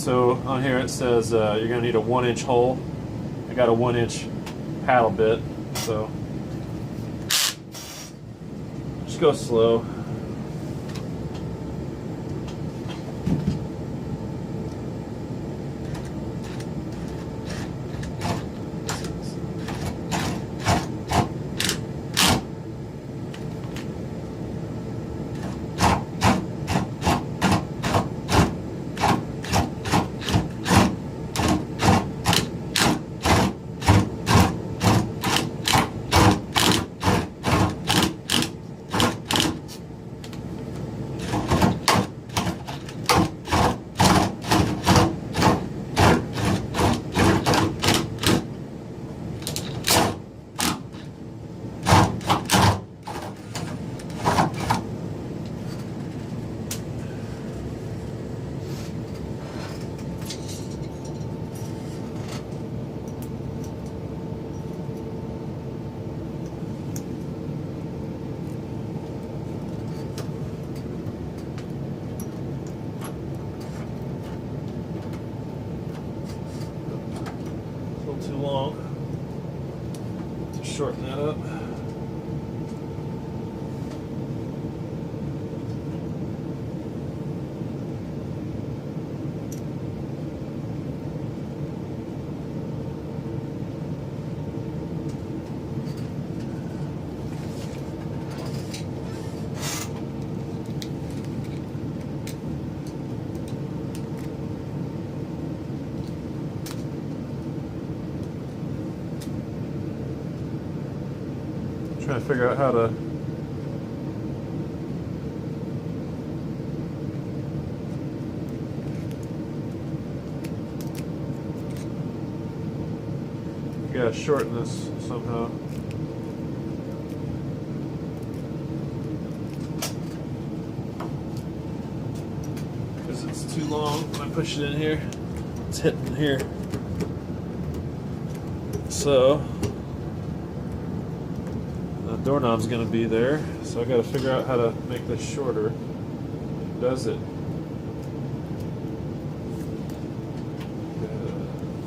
So on here it says you're going to need a 1-inch hole. I got a 1-inch paddle bit, so just go slow. Too long to shorten that up. Trying to figure out how to shorten this somehow. Because it's too long when I push it in here. It's hitting here. So doorknob's going to be there, so I got to figure out how to make this shorter. Does it?